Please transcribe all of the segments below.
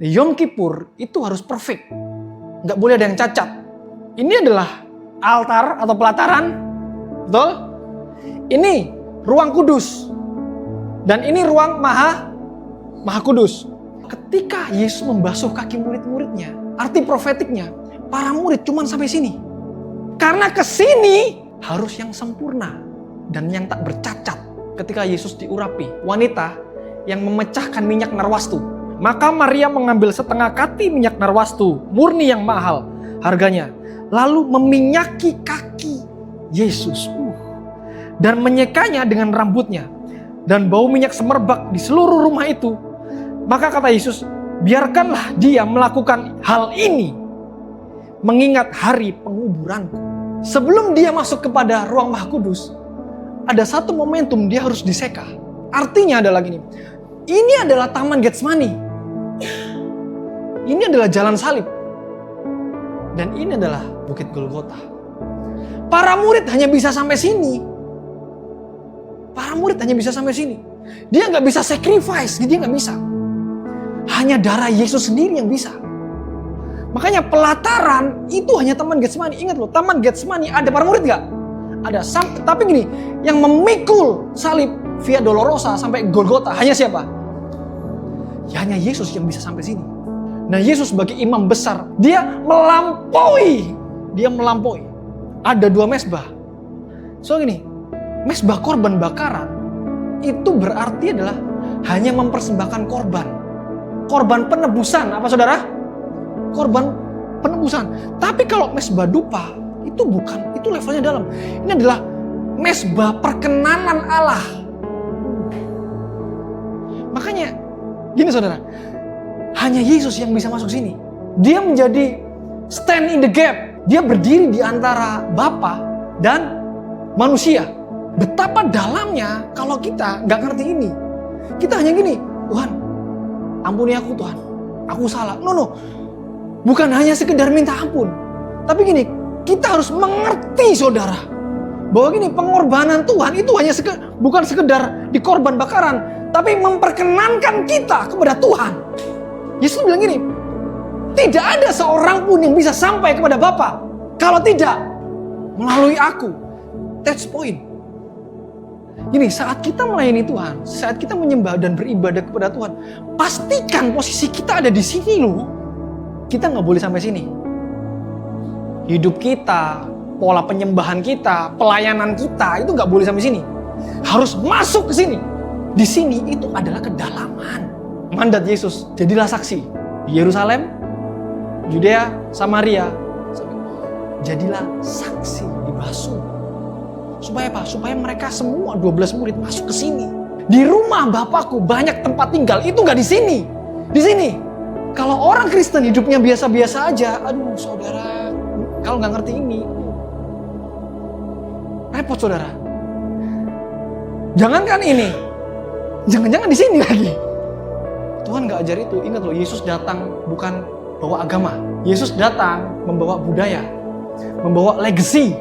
Yom Kippur itu harus perfect. Nggak boleh ada yang cacat. Ini adalah altar atau pelataran. Betul? Ini ruang kudus. Dan ini ruang maha kudus. Ketika Yesus membasuh kaki murid-muridnya, arti profetiknya, para murid cuma sampai sini. Karena ke sini harus yang sempurna dan yang tak bercacat. Ketika Yesus diurapi, wanita yang memecahkan minyak narwastu. Maka Maria mengambil setengah kati minyak narwastu, murni yang mahal harganya. Lalu meminyaki kaki Yesus. Dan menyekanya dengan rambutnya. Dan bau minyak semerbak di seluruh rumah itu. Maka kata Yesus, biarkanlah dia melakukan hal ini. Mengingat hari penguburanku. Sebelum dia masuk kepada ruang Maha Kudus, ada satu momentum dia harus diseka. Artinya adalah gini. Ini adalah Taman Getsemani. Ini adalah jalan salib. Dan ini adalah Bukit Golgota. Para murid hanya bisa sampai sini. Para murid hanya bisa sampai sini. Dia nggak bisa sacrifice, dia nggak bisa. Hanya darah Yesus sendiri yang bisa. Makanya pelataran itu hanya Taman Getsemani. Ingat loh, Taman Getsemani ada para murid nggak? Ada. Tapi gini, yang memikul salib Via Dolorosa sampai Golgota hanya siapa? Ya, hanya Yesus yang bisa sampai sini. Nah, Yesus sebagai imam besar, dia melampaui. Ada 2 mezbah. So gini, mezbah korban bakaran itu berarti adalah hanya mempersembahkan korban. Korban penebusan, apa saudara? Korban penebusan. Tapi kalau mezbah dupa, itu bukan, itu levelnya dalam. Ini adalah mezbah perkenanan Allah. Makanya, gini saudara, hanya Yesus yang bisa masuk sini. Dia menjadi stand in the gap. Dia berdiri di antara Bapa dan manusia. Betapa dalamnya kalau kita nggak ngerti ini. Kita hanya gini, Tuhan, ampuni aku Tuhan, aku salah. No. Bukan hanya sekedar minta ampun. Tapi gini, kita harus mengerti saudara. Bahwa gini, pengorbanan Tuhan itu hanya bukan sekedar di korban bakaran. Tapi memperkenankan kita kepada Tuhan. Yesus bilang gini, tidak ada seorang pun yang bisa sampai kepada Bapa kalau tidak melalui aku. That's point. Gini, saat kita melayani Tuhan, saat kita menyembah dan beribadah kepada Tuhan, pastikan posisi kita ada di sini loh. Kita nggak boleh sampai sini. Hidup kita, pola penyembahan kita, pelayanan kita itu nggak boleh sampai sini. Harus masuk ke sini. Di sini itu adalah kedalaman. Mandat Yesus, jadilah saksi di Yerusalem, Yudea, Samaria. Jadilah saksi, dibasuh. Supaya apa? Supaya mereka semua 12 murid masuk ke sini. Di rumah Bapakku banyak tempat tinggal. Itu nggak di sini. Di sini. Kalau orang Kristen hidupnya biasa-biasa aja, aduh saudara, kalau nggak ngerti ini, repot saudara. Jangankan ini, jangan-jangan di sini lagi. Tuhan nggak ajar itu. Ingat loh, Yesus datang bukan bawa agama. Yesus datang membawa budaya, membawa legacy,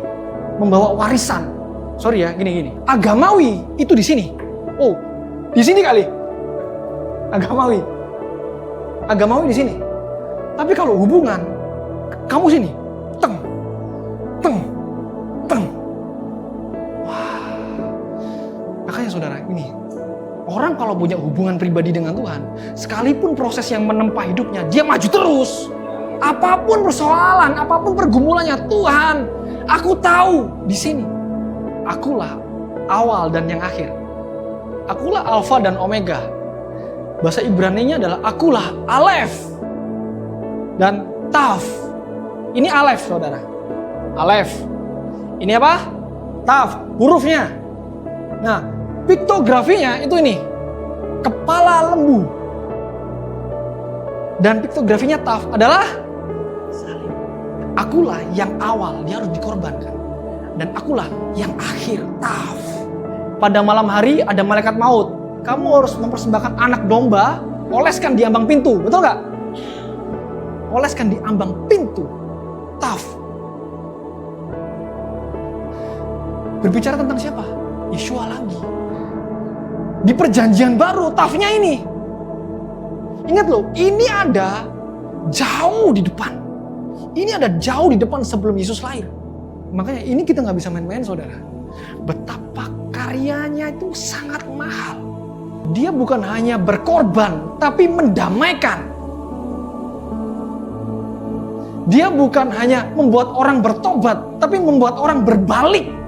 membawa warisan. Sorry ya, gini. Agamawi itu di sini. Oh, di sini kali. Agamawi di sini. Tapi kalau hubungan, kamu sini. Teng. Wah. Makanya saudara, ini orang kalau punya hubungan pribadi dengan Tuhan, sekalipun proses yang menempa hidupnya, dia maju terus. Apapun persoalan, apapun pergumulannya, Tuhan, aku tahu di sini. Akulah awal dan yang akhir. Akulah Alfa dan Omega. Bahasa Ibrani-nya adalah akulah Alef dan Taf. Ini Alef, saudara. Alef. Ini apa? Taf, hurufnya. Nah, piktografinya itu ini. Kepala lembu. Dan piktografinya Taf adalah salib. Akulah yang awal, dia harus dikorbankan. Dan akulah yang akhir, Taf. Pada malam hari ada malaikat maut. Kamu harus mempersembahkan anak domba, oleskan di ambang pintu, betul gak? Oleskan di ambang pintu, Taf. Berbicara tentang siapa? Yeshua lagi. Di perjanjian baru, Tafnya ini. Ingat loh, ini ada jauh di depan. Ini ada jauh di depan sebelum Yesus lahir. Makanya ini kita nggak bisa main-main, saudara. Betapa karyanya itu sangat mahal. Dia bukan hanya berkorban, tapi mendamaikan. Dia bukan hanya membuat orang bertobat, tapi membuat orang berbalik.